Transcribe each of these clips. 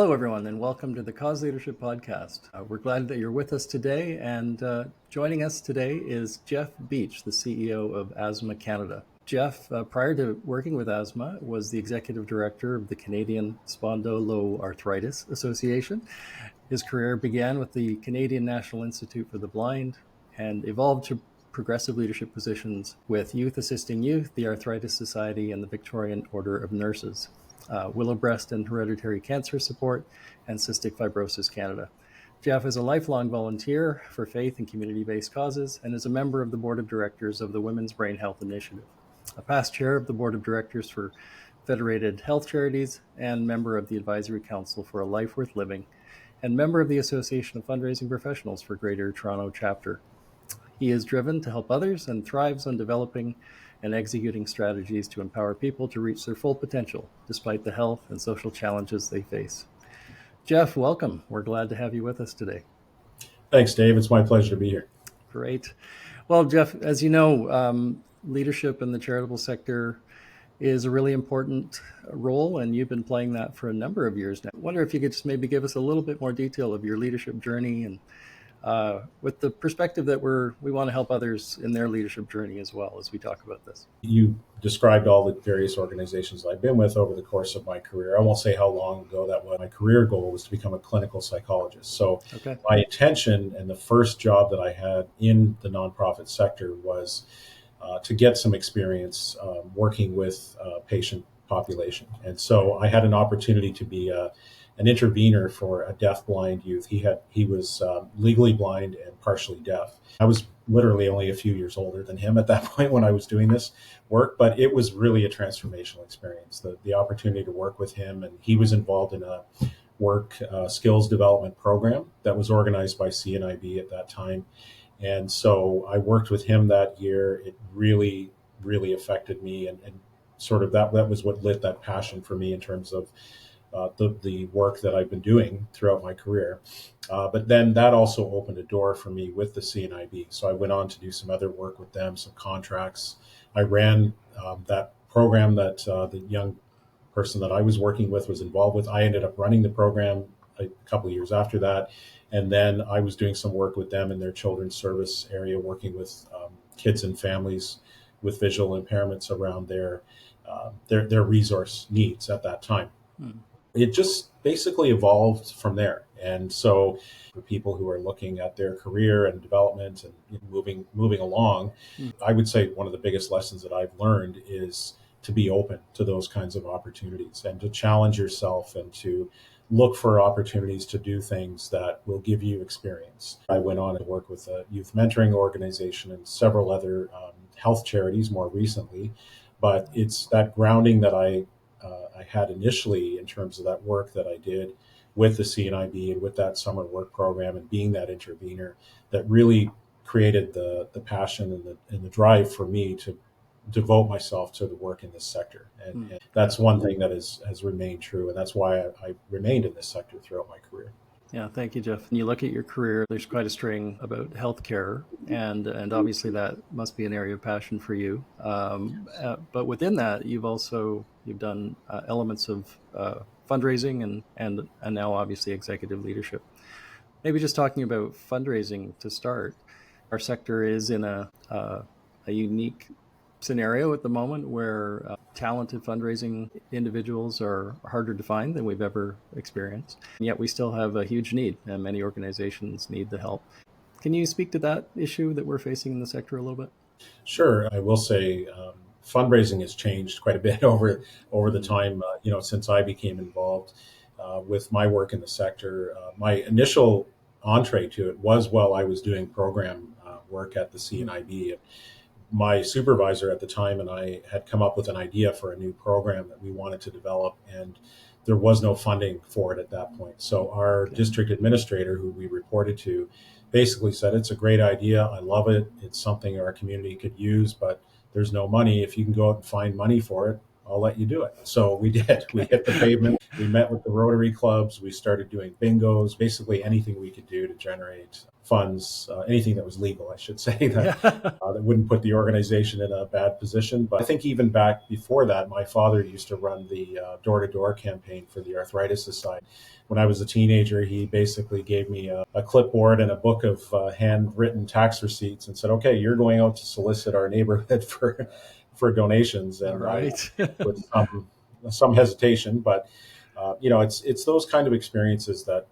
Hello, everyone, and welcome to the Cause Leadership Podcast. We're glad that you're with us today, and joining us today is Jeff Beach, the CEO of Asthma Canada. Jeff, prior to working with asthma, was the executive director of the Canadian Spondyloarthritis Association. His career began with the Canadian National Institute for the Blind and evolved to progressive leadership positions with Youth Assisting Youth, the Arthritis Society, and the Victorian Order of Nurses, Willow Breast and Hereditary Cancer Support, and Cystic Fibrosis Canada. Jeff is a lifelong volunteer for faith and community-based causes and is a member of the board of directors of the Women's Brain Health Initiative, a past chair of the board of directors for Federated Health Charities, and member of the Advisory Council for a Life Worth Living, and member of the Association of Fundraising Professionals for Greater Toronto Chapter. He is driven to help others and thrives on developing and executing strategies to empower people to reach their full potential, despite the health and social challenges they face. Jeff, welcome. We're glad to have you with us today. Thanks, Dave. It's my pleasure to be here. Great. Well, Jeff, as you know, leadership in the charitable sector is a really important role, and you've been playing that for a number of years now. I wonder if you could just maybe give us a little bit more detail of your leadership journey, and with the perspective that we want to help others in their leadership journey as well as we talk about this. You described all the various organizations I've been with over the course of my career. I won't say how long ago that was. My career goal was to become a clinical psychologist. So My intention and the first job that I had in the nonprofit sector was to get some experience working with patient population. And so I had an opportunity to be an intervener for a deaf-blind youth. He was legally blind and partially deaf. I was literally only a few years older than him at that point when I was doing this work, but it was really a transformational experience. The opportunity to work with him, and he was involved in a work skills development program that was organized by CNIB at that time. And so I worked with him that year. It really, really affected me, and sort of that was what lit that passion for me in terms of the work that I've been doing throughout my career. But then that also opened a door for me with the CNIB. So I went on to do some other work with them, some contracts. I ran that program that the young person that I was working with was involved with. I ended up running the program a couple of years after that. And then I was doing some work with them in their children's service area, working with kids and families with visual impairments around their resource needs at that time. It just basically evolved from there. And so for people who are looking at their career and development and moving along, I would say one of the biggest lessons that I've learned is to be open to those kinds of opportunities and to challenge yourself and to look for opportunities to do things that will give you experience. I went on to work with a youth mentoring organization and several other health charities more recently, but it's that grounding that I had initially in terms of that work that I did with the CNIB and with that summer work program and being that intervener that really created the passion and the drive for me to devote myself to the work in this sector. And that's one thing that has remained true. And that's why I remained in this sector throughout my career. Yeah, thank you, Jeff. When you look at your career, there's quite a string about healthcare, and obviously that must be an area of passion for you. But within that, you've done elements of fundraising and now obviously executive leadership. Maybe just talking about fundraising to start. Our sector is in a unique scenario at the moment where talented fundraising individuals are harder to find than we've ever experienced. And yet we still have a huge need, and many organizations need the help. Can you speak to that issue that we're facing in the sector a little bit? Sure. I will say fundraising has changed quite a bit over the time, since I became involved with my work in the sector. My initial entree to it was while I was doing program work at the CNIB. My supervisor at the time and I had come up with an idea for a new program that we wanted to develop, and there was no funding for it at that point. So our district administrator, who we reported to, basically said, "It's a great idea. I love it. It's something our community could use, but there's no money. If you can go out and find money for it, I'll let you do it. So we did. We hit the pavement. We met with the Rotary clubs. We started doing bingos, basically anything we could do to generate funds, anything that was legal, I should say, that wouldn't put the organization in a bad position. But I think even back before that, my father used to run the door-to-door campaign for the Arthritis Society. When I was a teenager, he basically gave me a clipboard and a book of handwritten tax receipts and said, okay, you're going out to solicit our neighborhood for donations. And right. with some hesitation, but it's those kind of experiences that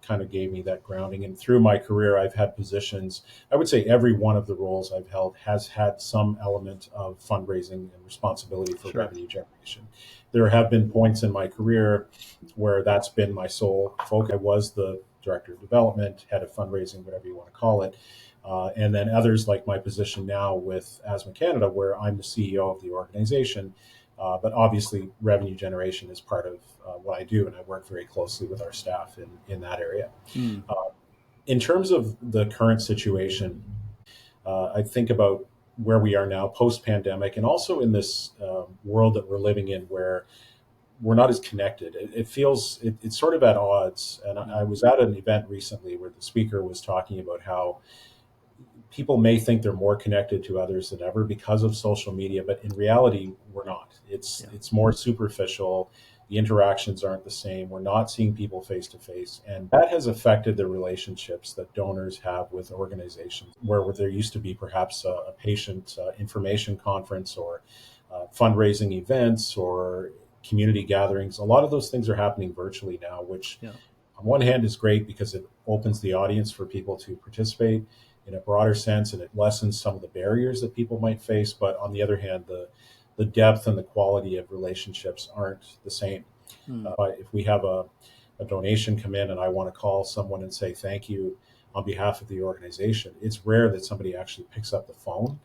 kind of gave me that grounding. And through my career, I've had positions. I would say every one of the roles I've held has had some element of fundraising and responsibility for revenue generation. There have been points in my career where that's been my sole focus. I was the director of development, head of fundraising, whatever you want to call it. And then others, like my position now with Asthma Canada, where I'm the CEO of the organization. But obviously, revenue generation is part of what I do, and I work very closely with our staff in that area. In terms of the current situation, I think about where we are now post-pandemic, and also in this world that we're living in where we're not as connected. It feels it's sort of at odds. And I was at an event recently where the speaker was talking about how people may think they're more connected to others than ever because of social media, but in reality, we're not. It's more superficial. The interactions aren't the same. We're not seeing people face to face. And that has affected the relationships that donors have with organizations, where there used to be perhaps a patient information conference or fundraising events or community gatherings. A lot of those things are happening virtually now, which on one hand is great because it opens the audience for people to participate in a broader sense, and it lessens some of the barriers that people might face. But on the other hand, the depth and the quality of relationships aren't the same. If we have a donation come in and I want to call someone and say thank you on behalf of the organization, it's rare that somebody actually picks up the phone.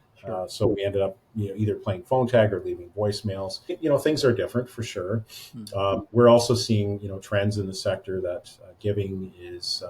So we ended up either playing phone tag or leaving voicemails. Things are different for sure. We're also seeing trends in the sector that giving is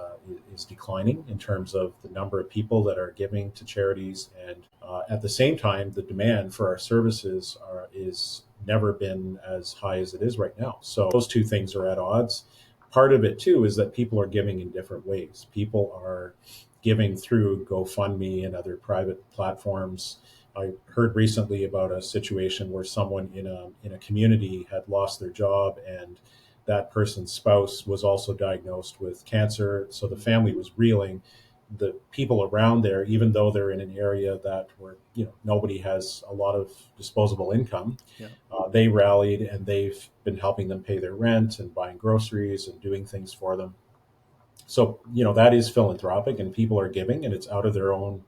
declining in terms of the number of people that are giving to charities, and at the same time, the demand for our services is never been as high as it is right now. So those two things are at odds. Part of it too is that people are giving in different ways. People are giving through GoFundMe and other private platforms. I heard recently about a situation where someone in a community had lost their job, and that person's spouse was also diagnosed with cancer. So the family was reeling. The people around there, even though they're in an area where nobody has a lot of disposable income, they rallied, and they've been helping them pay their rent and buying groceries and doing things for them. So, that is philanthropic, and people are giving, and it's out of their own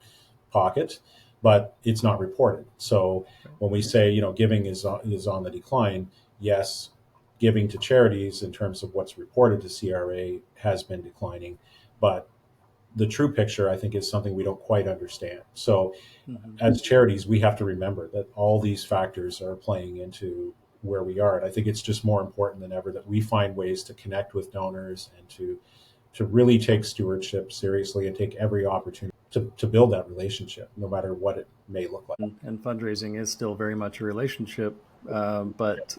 pocket, but it's not reported. So when we say, giving is on the decline, yes, giving to charities in terms of what's reported to CRA has been declining, but the true picture, I think, is something we don't quite understand. So as charities, we have to remember that all these factors are playing into where we are. And I think it's just more important than ever that we find ways to connect with donors and to really take stewardship seriously and take every opportunity to build that relationship, no matter what it may look like. And fundraising is still very much a relationship, but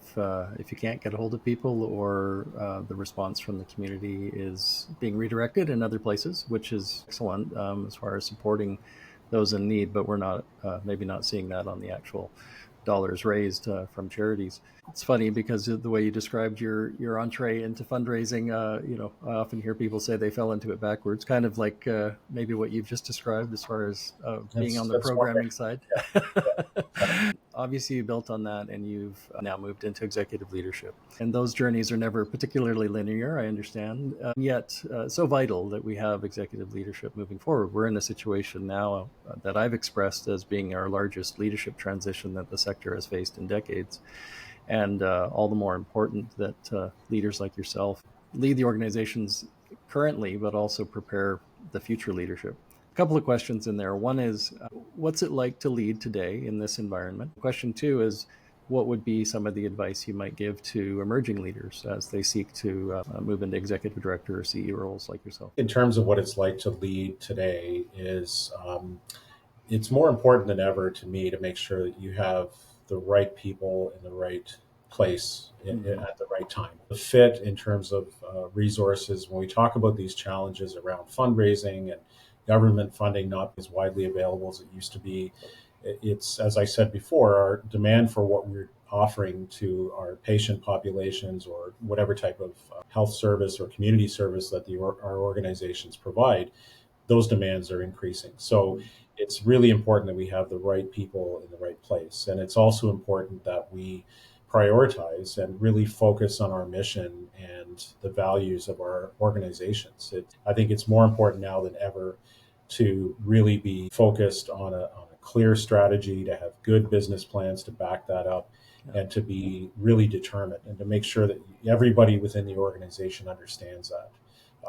if you can't get a hold of people, or the response from the community is being redirected in other places, which is excellent as far as supporting those in need, but we're not maybe not seeing that on the actual dollars raised from charities. It's funny because the way you described your entree into fundraising, I often hear people say they fell into it backwards, kind of like maybe what you've just described as far as being on the programming side. Obviously, you built on that, and you've now moved into executive leadership. And those journeys are never particularly linear, I understand, yet so vital that we have executive leadership moving forward. We're in a situation now that I've expressed as being our largest leadership transition that the sector has faced in decades. And all the more important that leaders like yourself lead the organizations currently, but also prepare the future leadership. A couple of questions in there. One is, what's it like to lead today in this environment? Question two is, what would be some of the advice you might give to emerging leaders as they seek to move into executive director or CEO roles like yourself? In terms of what it's like to lead today is, it's more important than ever to me to make sure that you have the right people in the right place at the right time. The fit in terms of resources, when we talk about these challenges around fundraising and government funding not as widely available as it used to be, it's, as I said before, our demand for what we're offering to our patient populations or whatever type of health service or community service that our organizations provide, those demands are increasing. So it's really important that we have the right people in the right place. And it's also important that we prioritize and really focus on our mission and the values of our organizations. I think it's more important now than ever to really be focused on a clear strategy, to have good business plans to back that up, and to be really determined and to make sure that everybody within the organization understands that.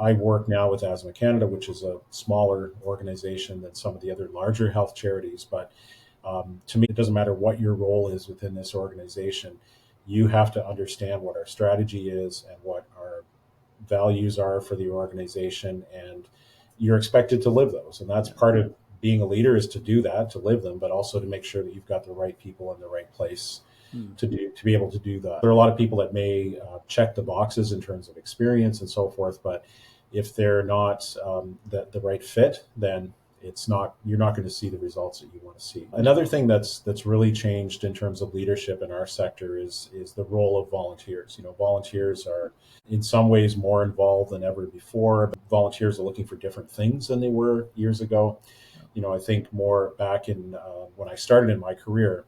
I work now with Asthma Canada, which is a smaller organization than some of the other larger health charities. But to me, it doesn't matter what your role is within this organization. You have to understand what our strategy is and what our values are for the organization, and you're expected to live those. And that's part of being a leader, is to do that, to live them, but also to make sure that you've got the right people in the right place to be able to do that. There are a lot of people that may check the boxes in terms of experience and so forth, but if they're not the right fit, then you're not going to see the results that you want to see. Another thing that's really changed in terms of leadership in our sector is the role of volunteers. Volunteers are in some ways more involved than ever before. Volunteers are looking for different things than they were years ago. I think more back in when I started in my career,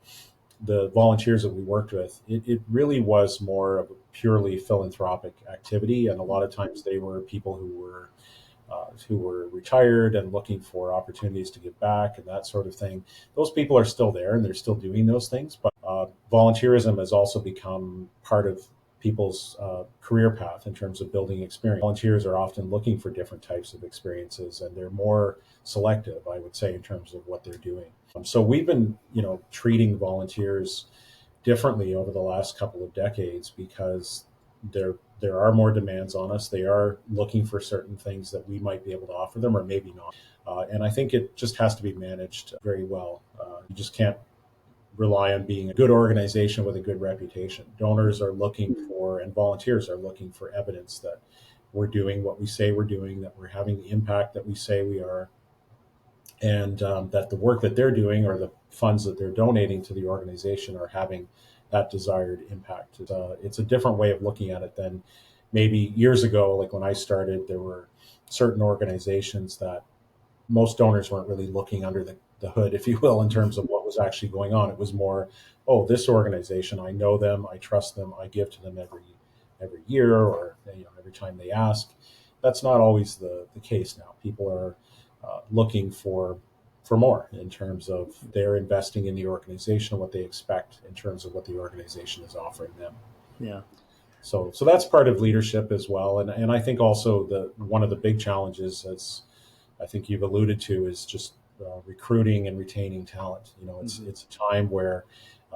the volunteers that we worked with, it really was more of a purely philanthropic activity. And a lot of times they were people who were retired and looking for opportunities to give back and that sort of thing. Those people are still there and they're still doing those things. But volunteerism has also become part of people's career path in terms of building experience. Volunteers are often looking for different types of experiences, and they're more selective, I would say, in terms of what they're doing. So we've been, treating volunteers differently over the last couple of decades because there are more demands on us. They are looking for certain things that we might be able to offer them, or maybe not. And I think it just has to be managed very well. You just can't rely on being a good organization with a good reputation. Donors are looking for, and volunteers are looking for, evidence that we're doing what we say we're doing, that we're having the impact that we say we are, and that the work that they're doing or the funds that they're donating to the organization are having that desired impact. It's a different way of looking at it than maybe years ago. Like when I started, there were certain organizations that most donors weren't really looking under the hood, if you will, in terms of what was actually going on. It was more, this organization, I know them, I trust them, I give to them every year or every time they ask. That's not always the case now. People are looking for more in terms of they're investing in the organization and what they expect in terms of what the organization is offering them. Yeah. So that's part of leadership as well. And I think also one of the big challenges, as I think you've alluded to, is just recruiting and retaining talent. It's a time where,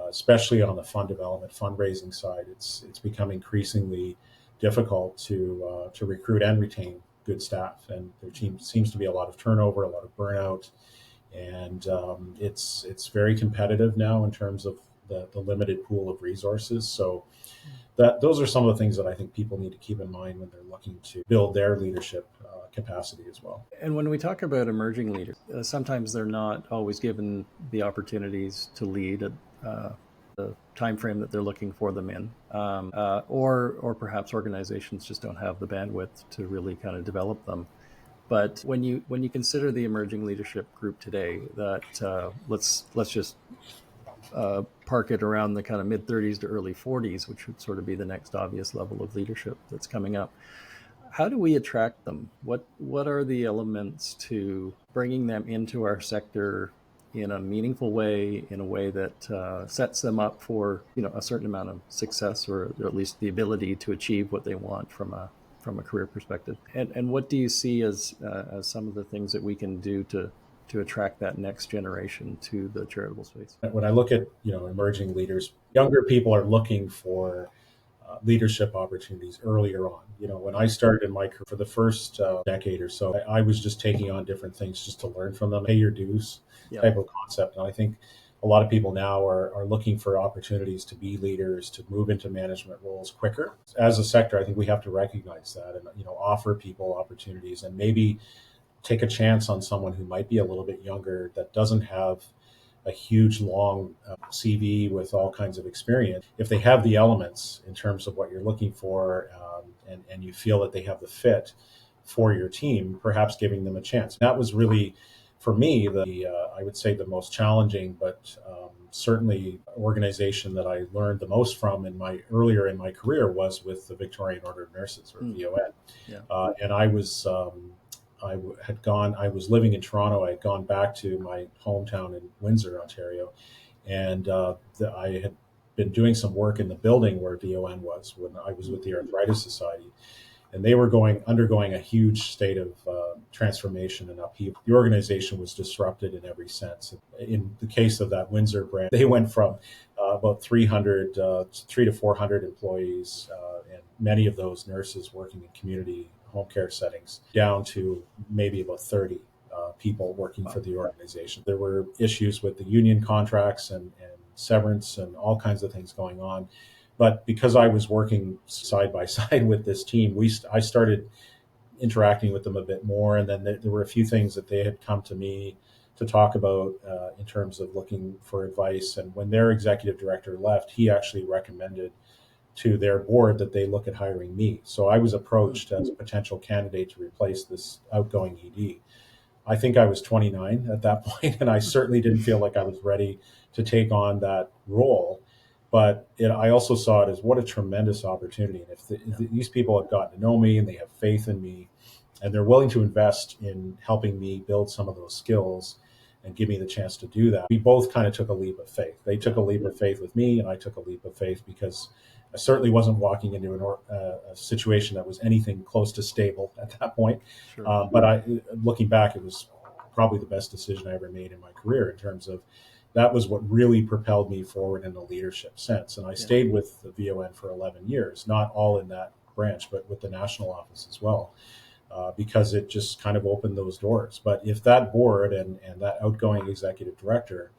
especially on the fund development, fundraising side, it's become increasingly difficult to recruit and retain good staff. And there seems to be a lot of turnover, a lot of burnout, and it's very competitive now in terms of the limited pool of resources. So those are some of the things that I think people need to keep in mind when they're looking to build their leadership capacity as well. And when we talk about emerging leaders, sometimes they're not always given the opportunities to lead at the time frame that they're looking for them in, or perhaps organizations just don't have the bandwidth to really kind of develop them. But when you consider the emerging leadership group today, that let's just park it around the kind of mid-30s to early 40s, which would sort of be the next obvious level of leadership that's coming up. How do we attract them? What are the elements to bringing them into our sector in a meaningful way, in a way that sets them up for a certain amount of success, or at least the ability to achieve what they want from a career perspective? And what do you see as some of the things that we can do to attract that next generation to the charitable space? When I look at emerging leaders, younger people are looking for leadership opportunities earlier on. When I started in my career, for the first decade or so, I was just taking on different things just to learn from them, pay your dues type of concept. And I think a lot of people now are looking for opportunities to be leaders, to move into management roles quicker. As a sector, I think we have to recognize that and, offer people opportunities and maybe take a chance on someone who might be a little bit younger that doesn't have a huge long CV with all kinds of experience. If they have the elements in terms of what you're looking for, and you feel that they have the fit for your team, perhaps giving them a chance. That was really, for me, I would say the most challenging, but certainly organization that I learned the most from earlier in my career was with the Victorian Order of Nurses, or VON. Yeah. And I was living in Toronto. I had gone back to my hometown in Windsor, Ontario, and I had been doing some work in the building where VON was when I was with the Arthritis Society. And they were undergoing a huge state of transformation and upheaval. The organization was disrupted in every sense. In the case of that Windsor brand, they went from about 3 to 400 employees, and many of those nurses working in community home care settings, down to maybe about 30 people working for the organization. There were issues with the union contracts and severance and all kinds of things going on. But because I was working side by side with this team, I started interacting with them a bit more. And then there were a few things that they had come to me to talk about in terms of looking for advice. And when their executive director left, he actually recommended to their board that they look at hiring me. So I was approached as a potential candidate to replace this outgoing ED. I think I was 29 at that point, and I certainly didn't feel like I was ready to take on that role. But I also saw it as what a tremendous opportunity. And if these people have gotten to know me and they have faith in me, and they're willing to invest in helping me build some of those skills and give me the chance to do that, we both kind of took a leap of faith. They took a leap of faith with me, and I took a leap of faith because I certainly wasn't walking into a situation that was anything close to stable at that point. Sure. But looking back, it was probably the best decision I ever made in my career in terms of that was what really propelled me forward in a leadership sense. And I stayed with the VON for 11 years, not all in that branch, but with the national office as well, because it just kind of opened those doors. But if that board and that outgoing executive director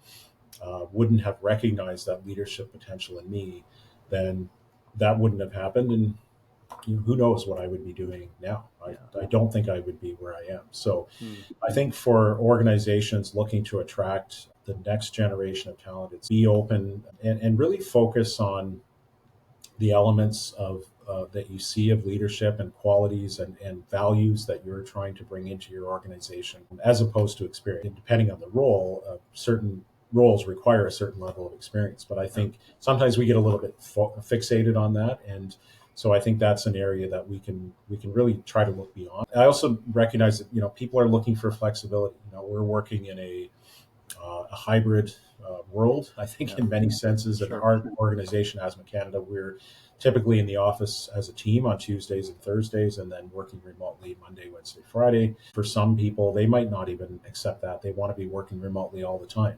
wouldn't have recognized that leadership potential in me, then that wouldn't have happened. And who knows what I would be doing now. I don't think I would be where I am. So I think for organizations looking to attract the next generation of talent, it's be open and really focus on the elements of that you see of leadership and qualities and values that you're trying to bring into your organization, as opposed to experience. And depending on the role, certain roles require a certain level of experience. But I think sometimes we get a little bit fixated on that. And so I think that's an area that we can really try to look beyond. I also recognize that, people are looking for flexibility. We're working in a hybrid world, I think, in many senses. At our organization, Asthma Canada, we're typically in the office as a team on Tuesdays and Thursdays, and then working remotely Monday, Wednesday, Friday. For some people, they might not even accept that. They want to be working remotely all the time.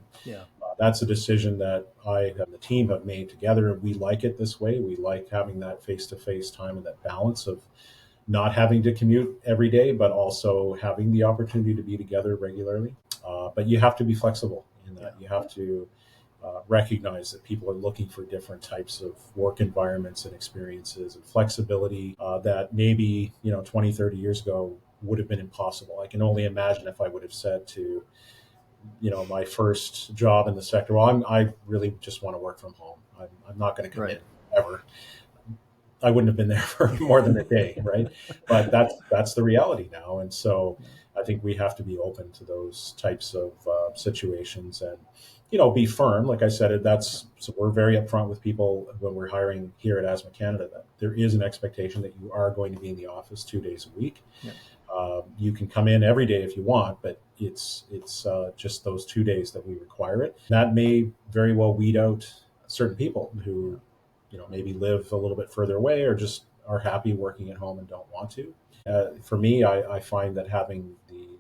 That's a decision that I and the team have made together. We like it this way. We like having that face-to-face time and that balance of not having to commute every day, but also having the opportunity to be together regularly. But you have to be flexible in that. You have to recognize that people are looking for different types of work environments and experiences and flexibility that maybe, 20, 30 years ago would have been impossible. I can only imagine if I would have said to, my first job in the sector, well, I really just want to work from home. I'm not going to commit ever. I wouldn't have been there for more than a day, right? But that's the reality now. And so I think we have to be open to those types of situations and, be firm. Like I said, so we're very upfront with people when we're hiring here at Asthma Canada that there is an expectation that you are going to be in the office 2 days a week. You can come in every day if you want, but it's just those 2 days that we require it. That may very well weed out certain people who, maybe live a little bit further away or just are happy working at home and don't want to. For me, I find that having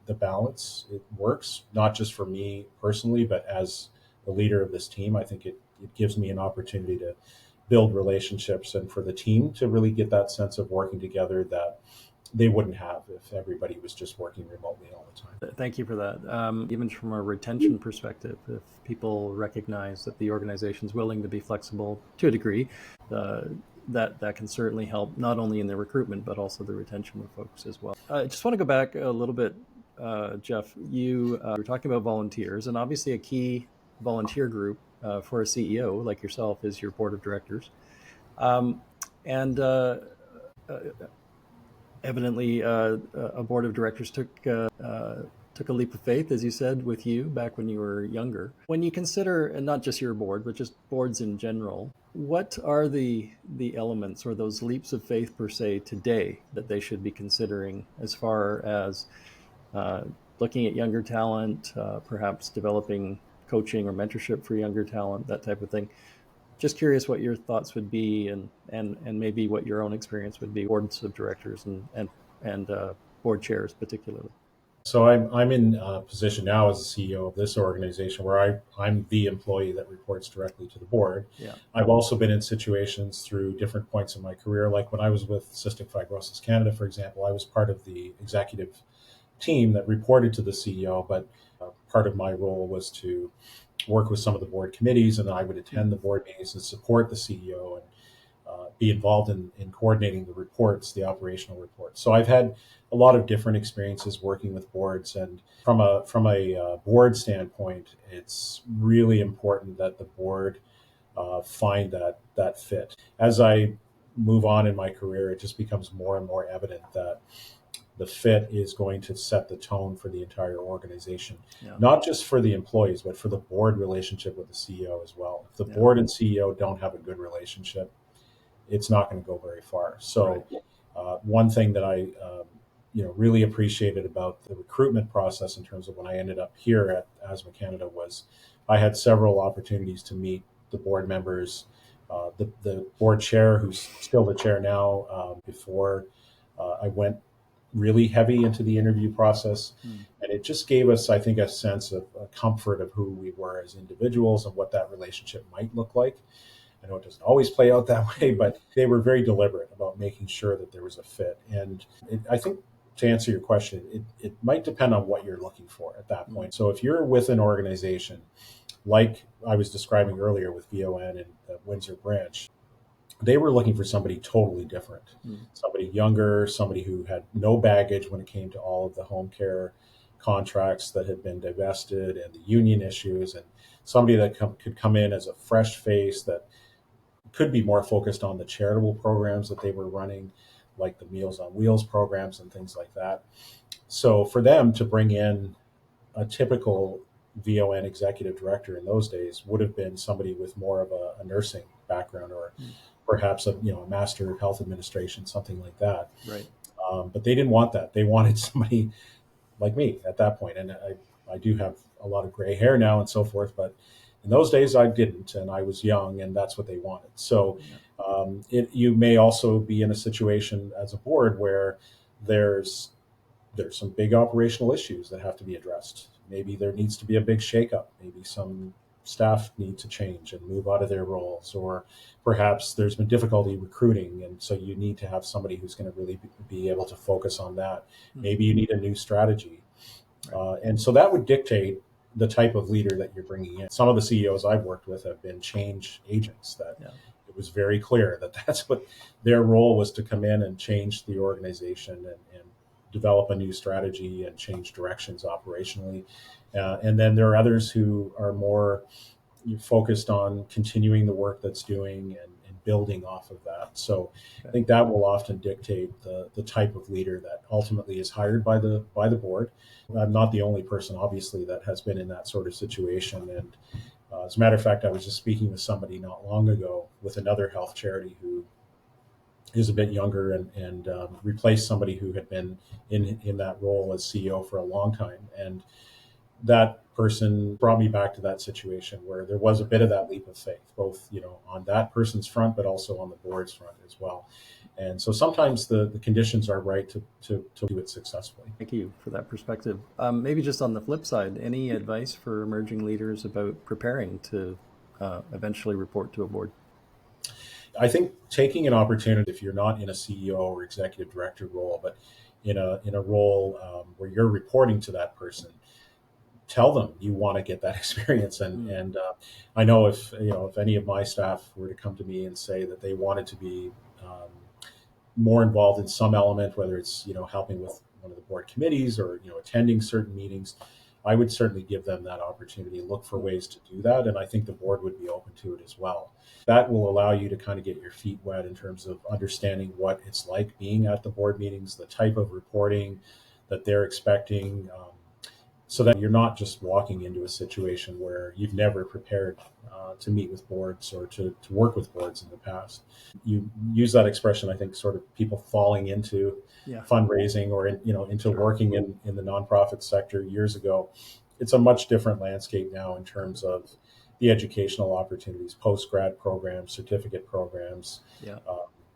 the balance, it works, not just for me personally, but as the leader of this team. I think it gives me an opportunity to build relationships and for the team to really get that sense of working together, that they wouldn't have if everybody was just working remotely all the time. Thank you for that. Even from a retention perspective, if people recognize that the organization is willing to be flexible to a degree, that can certainly help not only in the recruitment, but also the retention of folks as well. I just want to go back a little bit, Jeff. You were talking about volunteers, and obviously a key volunteer group for a CEO like yourself is your board of directors. Evidently, a board of directors took a leap of faith, as you said, with you back when you were younger. When you consider, and not just your board, but just boards in general, what are the elements or those leaps of faith per se today that they should be considering as far as looking at younger talent, perhaps developing coaching or mentorship for younger talent, that type of thing? Just curious what your thoughts would be, and maybe what your own experience would be, boards of directors and board chairs particularly. So I'm in a position now as the CEO of this organization where I'm the employee that reports directly to the board. Yeah. I've also been in situations through different points in my career, like when I was with Cystic Fibrosis Canada, for example. I was part of the executive team that reported to the CEO, but part of my role was to work with some of the board committees, and I would attend the board meetings and support the CEO and be involved in coordinating the reports, the operational reports. So I've had a lot of different experiences working with boards, and from a board standpoint, it's really important that the board find that fit. As I move on in my career, it just becomes more and more evident that the fit is going to set the tone for the entire organization, not just for the employees, but for the board relationship with the CEO as well. If the board and CEO don't have a good relationship, it's not going to go very far. So one thing that I really appreciated about the recruitment process in terms of when I ended up here at Asthma Canada was I had several opportunities to meet the board members, the board chair, who's still the chair now, before I went really heavy into the interview process. And it just gave us, I think, a sense of comfort of who we were as individuals and what that relationship might look like. I know it doesn't always play out that way, but they were very deliberate about making sure that there was a fit. And I think, to answer your question, it might depend on what you're looking for at that point. So if you're with an organization like I was describing earlier with VON and the Windsor branch, they were looking for somebody totally different, somebody younger, somebody who had no baggage when it came to all of the home care contracts that had been divested and the union issues, and somebody that could come in as a fresh face that could be more focused on the charitable programs that they were running, like the Meals on Wheels programs and things like that. So for them to bring in a typical VON executive director in those days would have been somebody with more of a nursing background, or perhaps a master of health administration, something like that. Right. But they didn't want that. They wanted somebody like me at that point. And I do have a lot of gray hair now and so forth, but in those days I didn't, and I was young, and that's what they wanted. So you may also be in a situation as a board where there's some big operational issues that have to be addressed. Maybe there needs to be a big shakeup. Maybe some staff need to change and move out of their roles, or perhaps there's been difficulty recruiting, and so you need to have somebody who's going to really be able to focus on that. Maybe you need a new strategy. And so that would dictate the type of leader that you're bringing in. Some of the CEOs I've worked with have been change agents that it was very clear that that's what their role was, to come in and change the organization and develop a new strategy and change directions operationally. And then there are others who are more focused on continuing the work that's doing and building off of that. So I think that will often dictate the type of leader that ultimately is hired by the board. I'm not the only person, obviously, that has been in that sort of situation. And as a matter of fact, I was just speaking with somebody not long ago with another health charity who is a bit younger and replaced somebody who had been in that role as CEO for a long time. And that person brought me back to that situation where there was a bit of that leap of faith, both on that person's front, but also on the board's front as well. And so sometimes the conditions are right to do it successfully. Thank you for that perspective. Maybe just on the flip side, any advice for emerging leaders about preparing to eventually report to a board? I think taking an opportunity, if you're not in a CEO or executive director role, but in a role where you're reporting to that person, tell them you want to get that experience. And I know if any of my staff were to come to me and say that they wanted to be more involved in some element, whether it's helping with one of the board committees or attending certain meetings, I would certainly give them that opportunity and look for ways to do that. And I think the board would be open to it as well. That will allow you to kind of get your feet wet in terms of understanding what it's like being at the board meetings, the type of reporting that they're expecting, so that you're not just walking into a situation where you've never prepared to meet with boards or to work with boards in the past. You use that expression, I think, sort of people falling into fundraising or into working in the nonprofit sector years ago. It's a much different landscape now in terms of the educational opportunities, post-grad programs, certificate programs,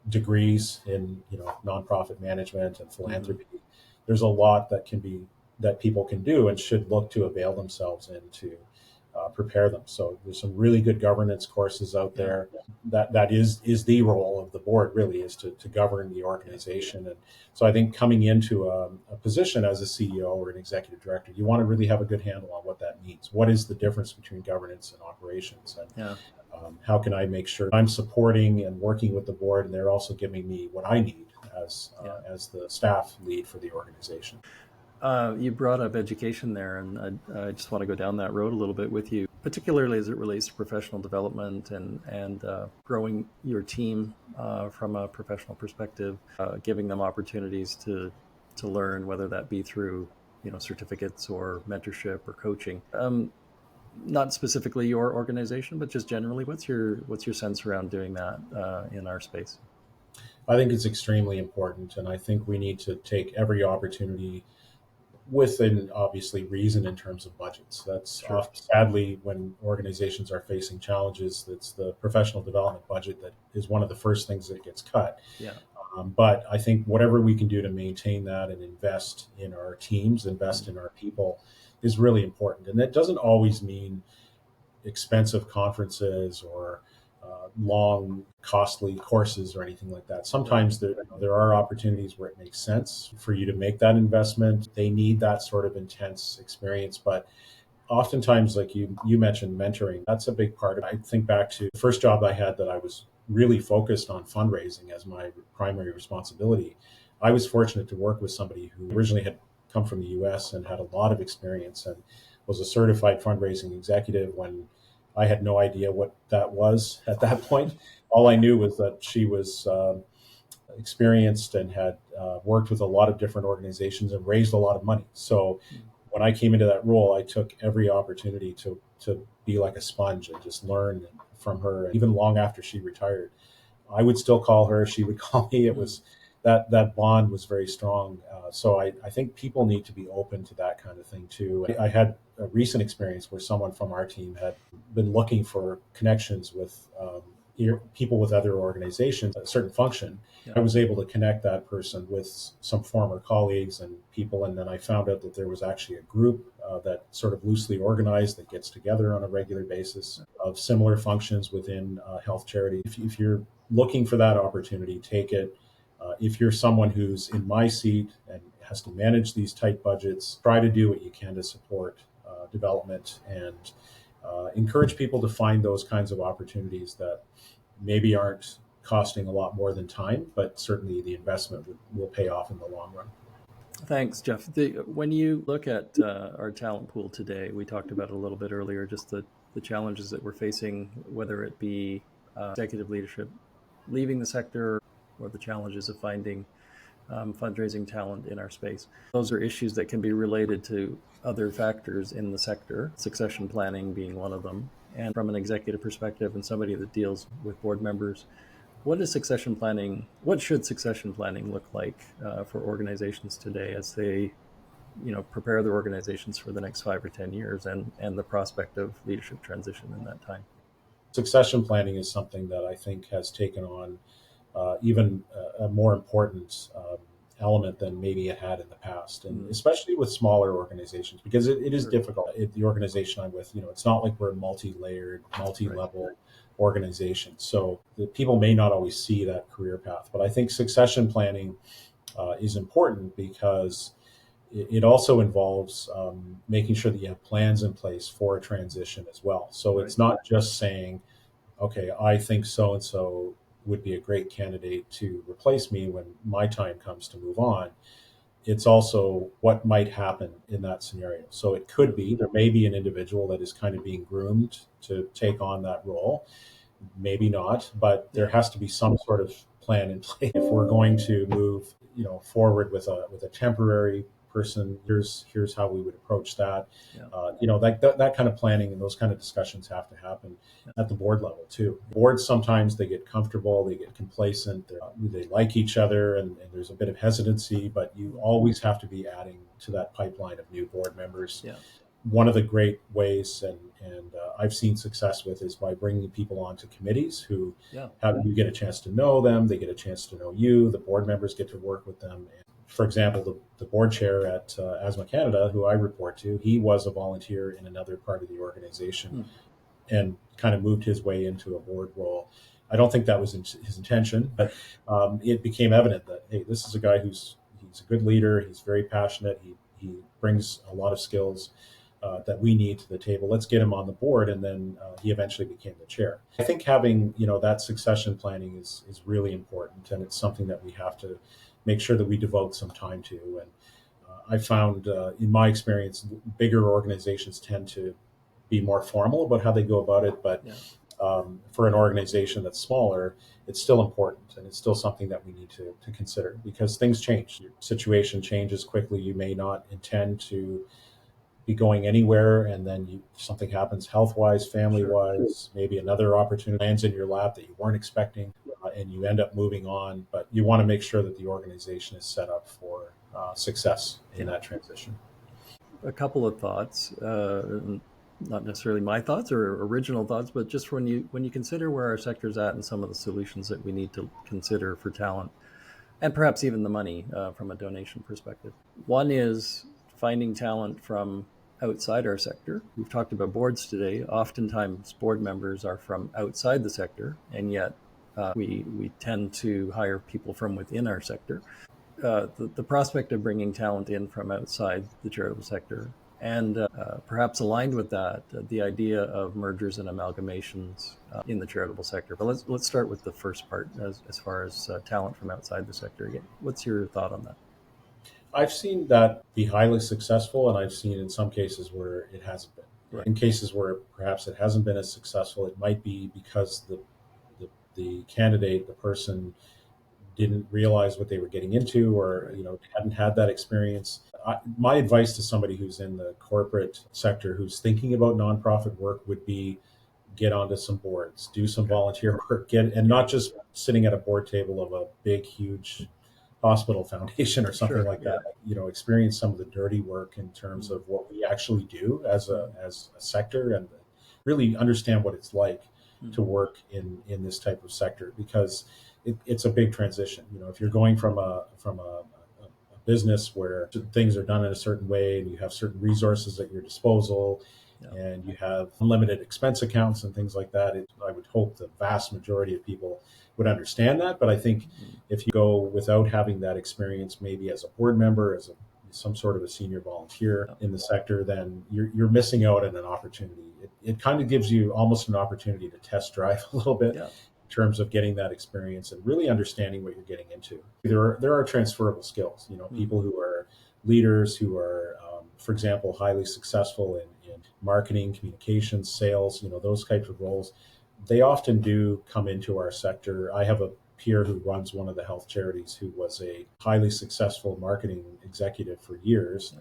degrees in nonprofit management and philanthropy. There's a lot that people can do and should look to avail themselves in to prepare them. So there's some really good governance courses out there. That is the role of the board, really, is to govern the organization. And so I think coming into a position as a CEO or an executive director, you want to really have a good handle on what that means. What is the difference between governance and operations? And how can I make sure I'm supporting and working with the board, and they're also giving me what I need as the staff lead for the organization? You brought up education there, and I just want to go down that road a little bit with you, particularly as it relates to professional development and growing your team from a professional perspective, giving them opportunities to learn, whether that be through certificates or mentorship or coaching. Not specifically your organization, but just generally, what's your sense around doing that in our space? I think it's extremely important, and I think we need to take every opportunity within obviously reason in terms of budgets. That's sadly, when organizations are facing challenges, that's the professional development budget that is one of the first things that gets cut. But I think whatever we can do to maintain that and invest in our teams, invest in our people, is really important. And that doesn't always mean expensive conferences or long, costly courses or anything like that. Sometimes there are opportunities where it makes sense for you to make that investment. They need that sort of intense experience. But oftentimes, like you mentioned, mentoring, that's a big part of it. I think back to the first job I had that I was really focused on fundraising as my primary responsibility. I was fortunate to work with somebody who originally had come from the US and had a lot of experience and was a certified fundraising executive when I had no idea what that was at that point. All I knew was that she was experienced and had worked with a lot of different organizations and raised a lot of money. So when I came into that role, I took every opportunity to be like a sponge and just learn from her. And even long after she retired, I would still call her. She would call me. It was that bond was very strong. So I think people need to be open to that kind of thing too. I had a recent experience where someone from our team had been looking for connections with people with other organizations, a certain function. I was able to connect that person with some former colleagues and people. And then I found out that there was actually a group that sort of loosely organized that gets together on a regular basis of similar functions within health charity. If you're looking for that opportunity, take it. If you're someone who's in my seat and has to manage these tight budgets, try to do what you can to support development and encourage people to find those kinds of opportunities that maybe aren't costing a lot more than time, but certainly the investment will pay off in the long run. Thanks, Jeff. When you look at our talent pool today, we talked about it a little bit earlier, just the challenges that we're facing, whether it be executive leadership leaving the sector or the challenges of finding fundraising talent in our space. Those are issues that can be related to other factors in the sector, succession planning being one of them. And from an executive perspective and somebody that deals with board members, what should succession planning look like for organizations today as they prepare their organizations for the next 5 or 10 years and the prospect of leadership transition in that time? Succession planning is something that I think has taken on even a more important element than maybe it had in the past, and especially with smaller organizations, because it is difficult. The organization I'm with, it's not like we're a multi-layered, multi-level organization. So the people may not always see that career path, but I think succession planning is important because it also involves making sure that you have plans in place for a transition as well. So it's not just saying, okay, I think so and so would be a great candidate to replace me when my time comes to move on. It's also what might happen in that scenario. So it could be, there may be an individual that is kind of being groomed to take on that role, maybe not, but there has to be some sort of plan in place. If we're going to move, forward with a temporary person, here's how we would approach that. That kind of planning and those kind of discussions have to happen at the board level too. Boards, sometimes they get comfortable, they get complacent, they like each other, and there's a bit of hesitancy, but you always have to be adding to that pipeline of new board members. One of the great ways, and I've seen success with, is by bringing people onto committees who you get a chance to know them, they get a chance to know you, the board members get to work with them. And for example, the board chair at Asthma Canada, who I report to, he was a volunteer in another part of the organization and kind of moved his way into a board role. I don't think that was his intention, but it became evident that, hey, this is a guy he's a good leader, he's very passionate, he brings a lot of skills that we need to the table. Let's get him on the board. And then he eventually became the chair. I think having, that succession planning is really important. And it's something that we have to make sure that we devote some time to. And I found, in my experience, bigger organizations tend to be more formal about how they go about it. But for an organization that's smaller, it's still important. And it's still something that we need to consider, because things change. Your situation changes quickly. You may not intend to be going anywhere, and then something happens health-wise, family-wise, maybe another opportunity lands in your lap that you weren't expecting, and you end up moving on. But you want to make sure that the organization is set up for success in that transition. A couple of thoughts, not necessarily my thoughts or original thoughts, but just when you consider where our sector's at and some of the solutions that we need to consider for talent, and perhaps even the money from a donation perspective. One is finding talent from outside our sector. We've talked about boards today. Oftentimes board members are from outside the sector, and yet we tend to hire people from within our sector. The prospect of bringing talent in from outside the charitable sector, and perhaps aligned with that, the idea of mergers and amalgamations in the charitable sector. But let's start with the first part as far as talent from outside the sector. Again, what's your thought on that? I've seen that be highly successful, and I've seen in some cases where it hasn't been. Right. In cases where perhaps it hasn't been as successful, it might be because the candidate, the person, didn't realize what they were getting into, or hadn't had that experience. My advice to somebody who's in the corporate sector who's thinking about nonprofit work would be get onto some boards, do some volunteer work, and not just sitting at a board table of a big, huge hospital foundation or something like that. Experience some of the dirty work in terms of what we actually do as a sector, and really understand what it's like to work in this type of sector, because it's a big transition. If you're going from a business where things are done in a certain way and you have certain resources at your disposal, and you have unlimited expense accounts and things like that, I would hope the vast majority of people would understand that. But I think if you go without having that experience, maybe as a board member, as some sort of a senior volunteer in the sector, then you're missing out on an opportunity. It kind of gives you almost an opportunity to test drive a little bit in terms of getting that experience and really understanding what you're getting into. There are transferable skills. People who are leaders, who are, for example, highly successful in marketing, communications, sales, those types of roles. They often do come into our sector. I have a peer who runs one of the health charities who was a highly successful marketing executive for years,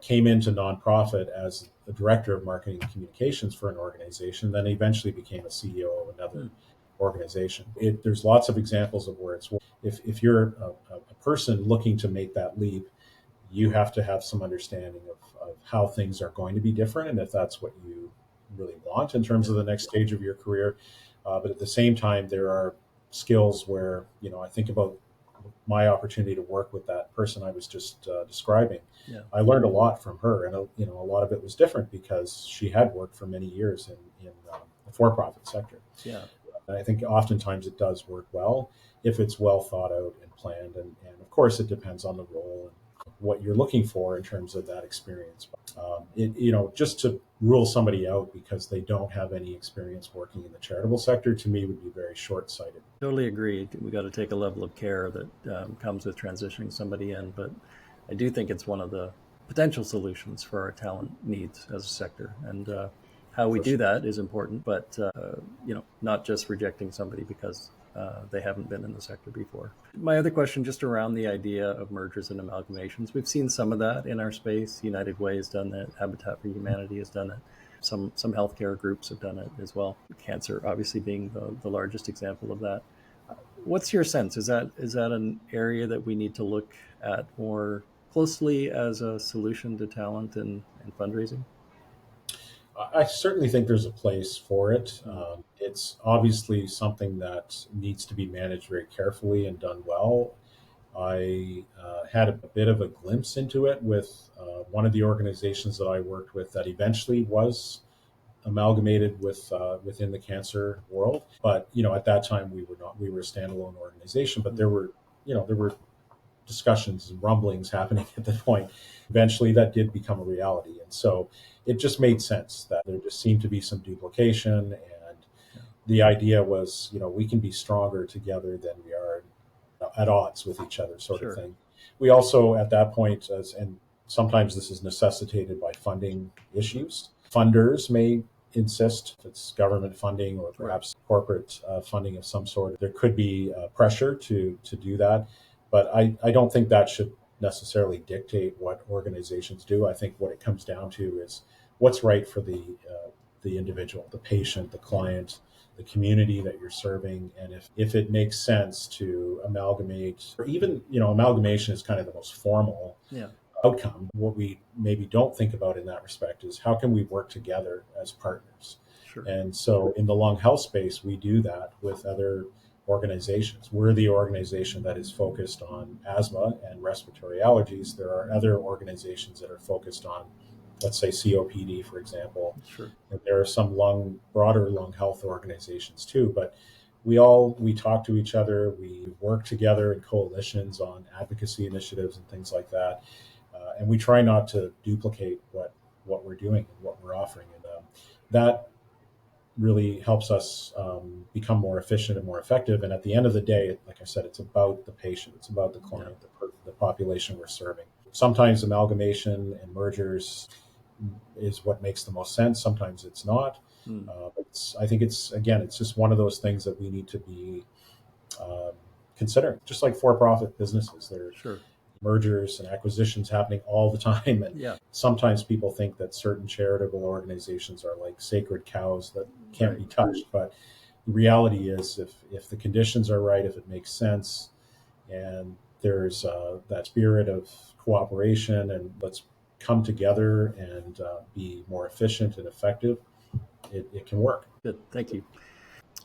came into nonprofit as the director of marketing and communications for an organization, then eventually became a CEO of another organization. There's lots of examples of where it's, if you're a person looking to make that leap, you have to have some understanding of how things are going to be different, and if that's what you really want in terms of the next stage of your career. But at the same time, there are skills where, I think about my opportunity to work with that person I was just describing. I learned a lot from her, and a lot of it was different because she had worked for many years in the for-profit sector. I think oftentimes it does work well if it's well thought out and planned. And of course, it depends on the role and what you're looking for in terms of that experience. Just to rule somebody out because they don't have any experience working in the charitable sector, to me, would be very short-sighted. Totally agree. We got to take a level of care that comes with transitioning somebody in, but I do think it's one of the potential solutions for our talent needs as a sector. And how we do that is important, but not just rejecting somebody because they haven't been in the sector before. My other question, just around the idea of mergers and amalgamations. We've seen some of that in our space. United Way has done it. Habitat for Humanity has done it. Some healthcare groups have done it as well. Cancer, obviously, being the largest example of that. What's your sense? Is that an area that we need to look at more closely as a solution to talent and fundraising? I certainly think there's a place for it. It's obviously something that needs to be managed very carefully and done well. I had a bit of a glimpse into it with one of the organizations that I worked with that eventually was amalgamated within the cancer world. But at that time we were a standalone organization, but there were discussions and rumblings happening at the point. Eventually that did become a reality. And so it just made sense that there just seemed to be some duplication. And the idea was, we can be stronger together than we are at odds with each other, sort of thing. We also, at that point, and sometimes this is necessitated by funding issues, funders may insist, if it's government funding or perhaps corporate funding of some sort, there could be pressure to do that. But I don't think that should necessarily dictate what organizations do. I think what it comes down to is what's right for the individual, the patient, the client, the community that you're serving. And if it makes sense to amalgamate, or even, amalgamation is kind of the most formal outcome. What we maybe don't think about in that respect is how can we work together as partners? And so in the lung health space, we do that with other organizations. We're the organization that is focused on asthma and respiratory allergies. There are other organizations that are focused on, let's say, COPD, for example. And there are some broader lung health organizations too. But we talk to each other. We work together in coalitions on advocacy initiatives and things like that. And we try not to duplicate what we're doing and what we're offering. And that really helps us become more efficient and more effective. And at the end of the day, like I said, it's about the patient. It's about the client, the population we're serving. Sometimes amalgamation and mergers is what makes the most sense. Sometimes it's not. I think it's just one of those things that we need to be considering. Just like for-profit businesses, there are mergers and acquisitions happening all the time. And sometimes people think that certain charitable organizations are like sacred cows that can't be touched. But the reality is if the conditions are right, if it makes sense, and there's that spirit of cooperation and let's come together and be more efficient and effective, it can work. Good, thank you.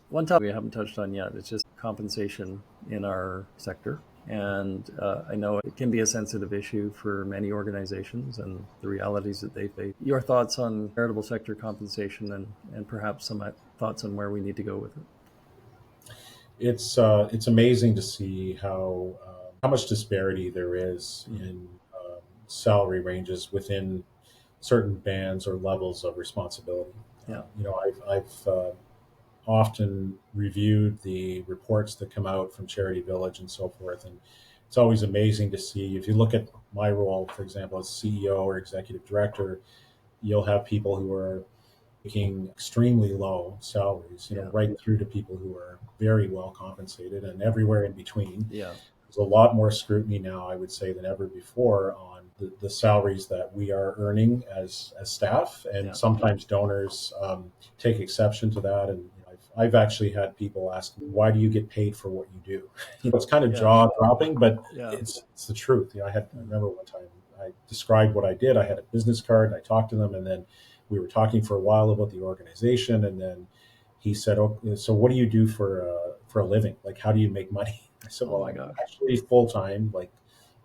One topic we haven't touched on yet is just compensation in our sector. And I know it can be a sensitive issue for many organizations and the realities that they face. Your thoughts on charitable sector compensation and perhaps some thoughts on where we need to go with it? It's amazing to see how much disparity there is in salary ranges within certain bands or levels of responsibility. I've often reviewed the reports that come out from Charity Village and so forth, and it's always amazing to see. If you look at my role, for example, as CEO or executive director, you'll have people who are making extremely low salaries, right through to people who are very well compensated and everywhere in between. There's a lot more scrutiny now, I would say, than ever before on the salaries that we are earning as staff, and sometimes donors take exception to that. And I've actually had people ask me, why do you get paid for what you do? It's kind of jaw dropping, but it's the truth. I remember one time I described what I did. I had a business card and I talked to them, and then we were talking for a while about the organization. And then he said, "Oh, so what do you do for a living? Like, how do you make money?" I said, "Well, I'm actually full-time, like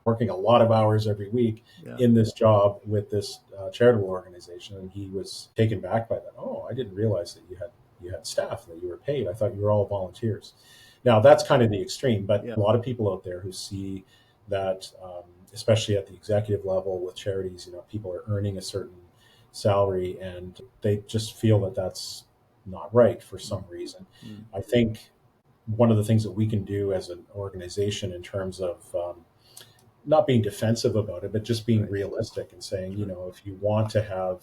working a lot of hours every week in this job with this charitable organization." And he was taken back by that. "Oh, I didn't realize that you you had staff, that you were paid. I thought you were all volunteers. Now that's kind of the extreme, but a lot of people out there who see that, especially at the executive level with charities, people are earning a certain salary and they just feel that that's not right for some reason. I think one of the things that we can do as an organization in terms of not being defensive about it, but just being realistic and saying, if you want to have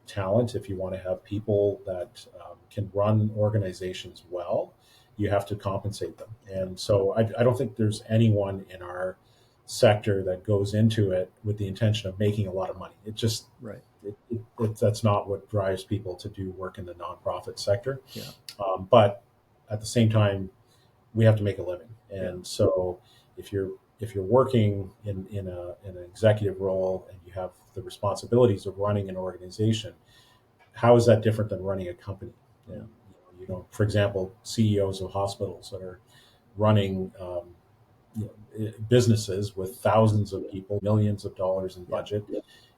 talent, if you want to have people that can run organizations well, you have to compensate them. And so I don't think there's anyone in our sector that goes into it with the intention of making a lot of money. It just, that's not what drives people to do work in the nonprofit sector. But at the same time, we have to make a living. And so if you're working in an executive role and you have the responsibilities of running an organization, how is that different than running a company? And, for example, CEOs of hospitals that are running businesses with thousands of people, millions of dollars in budget,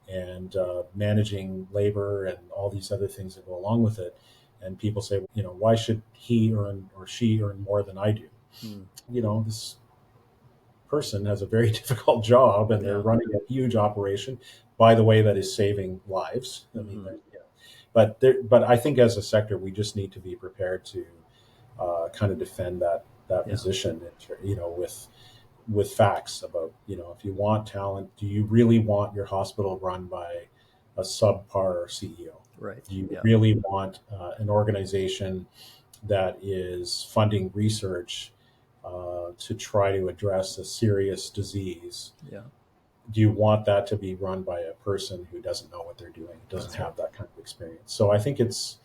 and managing labor and all these other things that go along with it. And people say, why should he earn or she earn more than I do? This person has a very difficult job and they're running a huge operation, by the way, that is saving lives. I mean, but I think as a sector, we just need to be prepared to kind of defend that position, with facts about, if you want talent, do you really want your hospital run by a subpar CEO? Right. Do you really want an organization that is funding research to try to address a serious disease? Do you want that to be run by a person who doesn't know what they're doing, doesn't have that kind of experience? So I think it's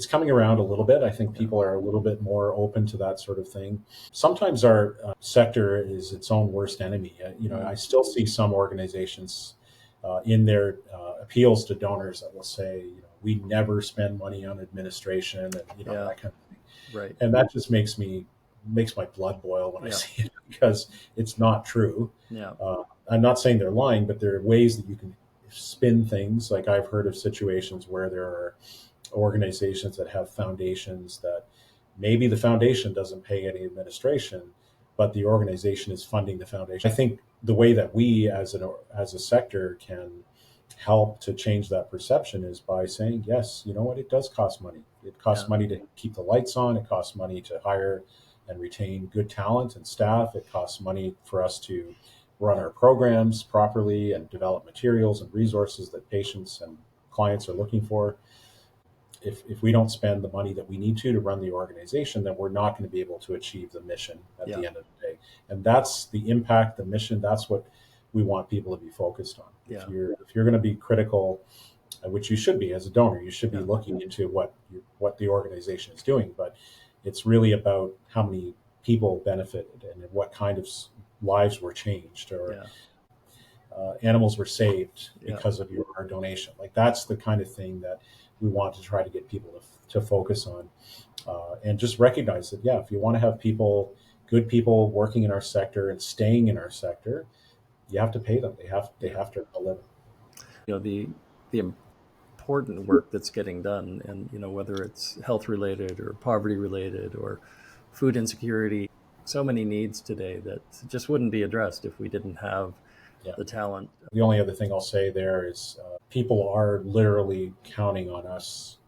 coming around a little bit. I think people are a little bit more open to that sort of thing. Sometimes our sector is its own worst enemy. I still see some organizations in their appeals to donors that will say, we never spend money on administration and that kind of thing. Right. And that just makes my blood boil when I see it, because it's not true. I'm not saying they're lying, but there are ways that you can spin things. Like I've heard of situations where there are organizations that have foundations that maybe the foundation doesn't pay any administration, but the organization is funding the foundation. I think the way that we as a sector can help to change that perception is by saying, yes, you know what, it does cost money. It costs money to keep the lights on. It costs money to hire and retain good talent and staff. It costs money for us to run our programs properly and develop materials and resources that patients and clients are looking for. If we don't spend the money that we need to run the organization, then we're not going to be able to achieve the mission at the end of the day. And that's the impact, the mission. That's what we want people to be focused on. If you're going to be critical, which you should be as a donor, you should be looking into what the organization is doing. But it's really about how many people benefited and what kind of lives were changed, or animals were saved because of our donation. Like that's the kind of thing that we want to try to get people to focus on, and just recognize that, if you want to have good people working in our sector and staying in our sector, you have to pay them. They have to live. The important work that's getting done, and whether it's health related or poverty related or food insecurity, so many needs today that just wouldn't be addressed if we didn't have the talent. The only other thing I'll say there is people are literally counting on us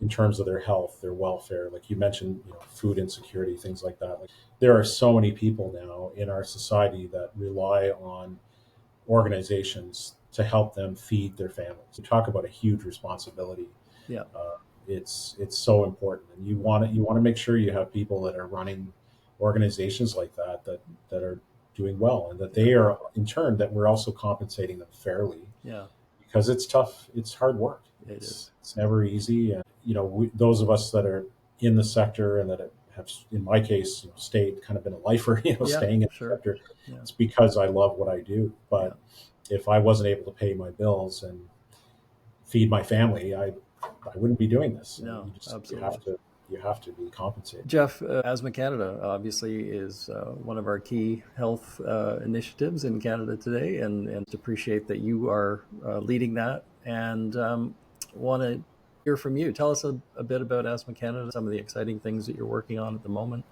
in terms of their health, their welfare. Like you mentioned, food insecurity, things like that. Like, there are so many people now in our society that rely on organizations to help them feed their families. You talk about a huge responsibility. It's so important, and you want to make sure you have people that are running organizations like that are doing well, and that they are, in turn, that we're also compensating them fairly. Because it's tough. It's hard work. It's never easy. And, those of us that are in the sector and that have, in my case, stayed, kind of been a lifer, staying in the sector, it's because I love what I do. But if I wasn't able to pay my bills and feed my family, I wouldn't be doing this. No, absolutely. You have to be compensated. Jeff, Asthma Canada obviously is one of our key health initiatives in Canada today, and appreciate that you are leading that, and want to Hear from you. Tell us a bit about Asthma Canada, some of the exciting things that you're working on at the moment,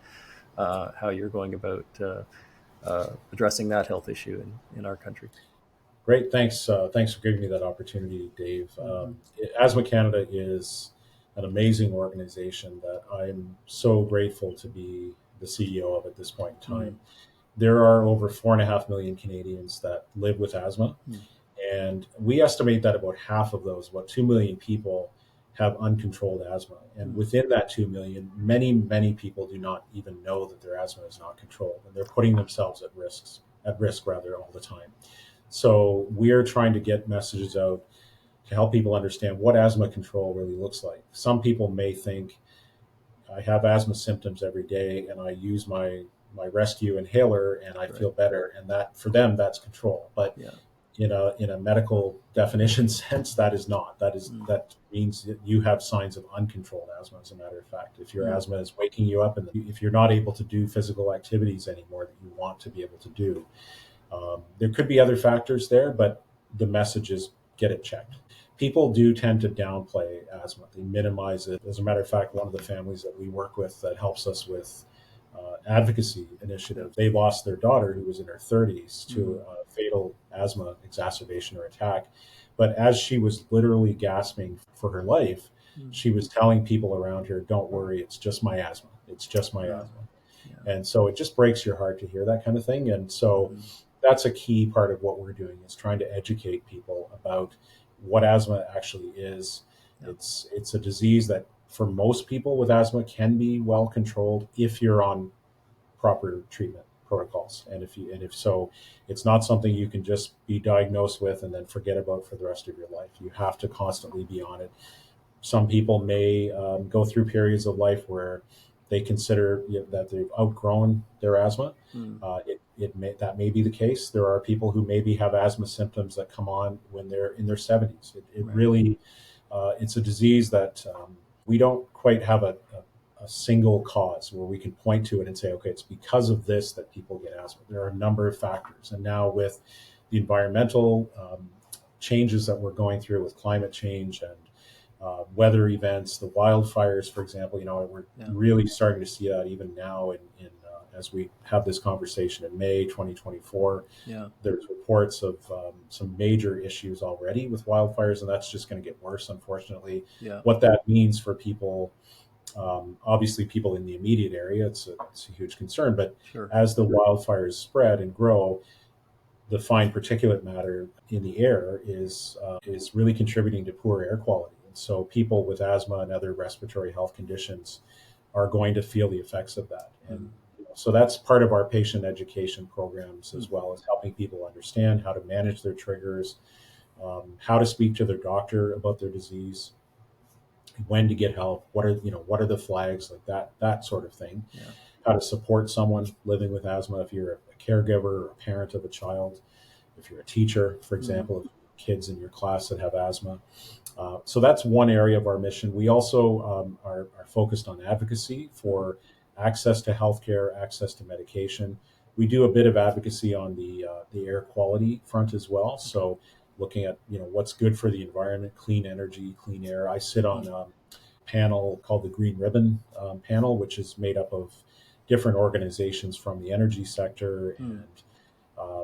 how you're going about addressing that health issue in our country. Great, thanks. Thanks for giving me that opportunity, Dave. Asthma Canada is an amazing organization that I'm so grateful to be the CEO of at this point in time. There are over 4.5 million Canadians that live with asthma, and we estimate that about half of those, about 2 million people, have uncontrolled asthma. And within that 2 million, many, many people do not even know that their asthma is not controlled, and they're putting themselves at risk all the time. So we're trying to get messages out to help people understand what asthma control really looks like. Some people may think, I have asthma symptoms every day and I use my rescue inhaler and I feel better, and that for them that's control. But in a medical definition sense, that is not. That means that you have signs of uncontrolled asthma. As a matter of fact, if your asthma is waking you up and if you're not able to do physical activities anymore that you want to be able to do, there could be other factors there, but the message is get it checked. People do tend to downplay asthma. They minimize it. As a matter of fact, one of the families that we work with that helps us with advocacy initiative, they lost their daughter who was in her 30s to a fatal asthma exacerbation or attack. But as she was literally gasping for her life, she was telling people around her, don't worry, it's just my asthma. It's just my asthma. And so it just breaks your heart to hear that kind of thing. And so that's a key part of what we're doing, is trying to educate people about what asthma actually is. It's a disease that for most people with asthma can be well controlled if you're on proper treatment protocols. And if so, it's not something you can just be diagnosed with and then forget about for the rest of your life. You have to constantly be on it. Some people may go through periods of life where they consider that they've outgrown their asthma. That may be the case. There are people who maybe have asthma symptoms that come on when they're in their 70s. Really, it's a disease that we don't quite have a single cause where we can point to it and say, okay, it's because of this that people get asthma. There are a number of factors. And now with the environmental changes that we're going through with climate change and weather events, the wildfires, for example, we're really starting to see that even now as we have this conversation in May 2024. There's reports of some major issues already with wildfires, and that's just going to get worse, unfortunately. What that means for people, obviously people in the immediate area, it's a huge concern, but as the wildfires spread and grow, the fine particulate matter in the air is really contributing to poor air quality. So people with asthma and other respiratory health conditions are going to feel the effects of that. And so that's part of our patient education programs, as well as helping people understand how to manage their triggers, how to speak to their doctor about their disease, when to get help, what are the flags, like that sort of thing. How to support someone living with asthma if you're a caregiver or a parent of a child, if you're a teacher, for example, if you have kids in your class that have asthma. So that's one area of our mission. We also are focused on advocacy for access to healthcare, access to medication. We do a bit of advocacy on the air quality front as well. So looking at what's good for the environment, clean energy, clean air. I sit on a panel called the Green Ribbon panel, which is made up of different organizations from the energy sector and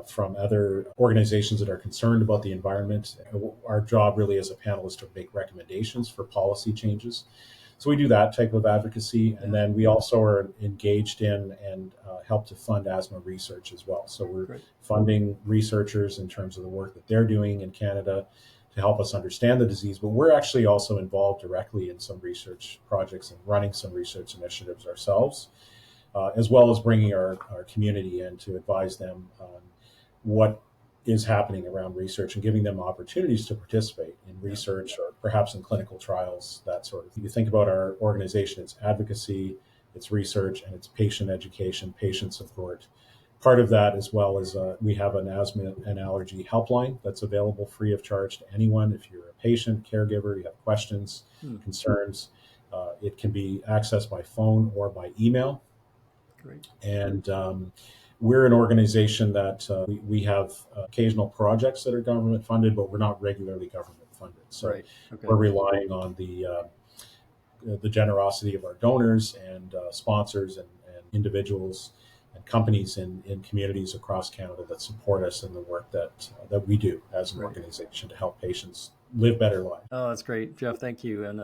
from other organizations that are concerned about the environment. Our job really as a panel is to make recommendations for policy changes. So we do that type of advocacy. And then we also are engaged in and help to fund asthma research as well. So we're funding researchers in terms of the work that they're doing in Canada to help us understand the disease. But we're actually also involved directly in some research projects and running some research initiatives ourselves, as well as bringing our community in to advise them on what is happening around research and giving them opportunities to participate in research or perhaps in clinical trials, that sort of thing. You think about our organization, it's advocacy, it's research, and it's patient education, patient support. Part of that, as well as we have an asthma and allergy helpline that's available free of charge to anyone. If you're a patient, caregiver, you have questions, concerns, it can be accessed by phone or by email. And we're an organization that we have occasional projects that are government funded, but we're not regularly government fund it. So right. Okay. we're relying on the generosity of our donors and sponsors and individuals and companies in communities across Canada that support us in the work that we do as an organization to help patients live better lives. Oh, that's great, Jeff. Thank you. And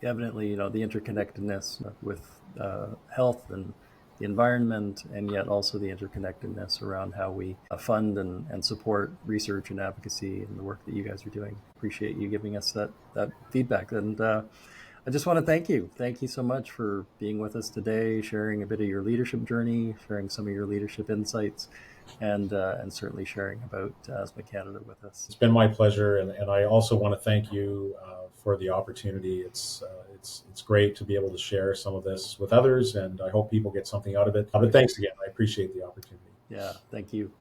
evidently, the interconnectedness with health and the environment, and yet also the interconnectedness around how we fund and support research and advocacy and the work that you guys are doing. Appreciate you giving us that feedback. And I just want to thank you. Thank you so much for being with us today, sharing a bit of your leadership journey, sharing some of your leadership insights, and certainly sharing about Asthma Canada with us. It's been my pleasure, and I also want to thank you for the opportunity. It's great to be able to share some of this with others, and I hope people get something out of it. But thanks again. I appreciate the opportunity. Yeah, thank you.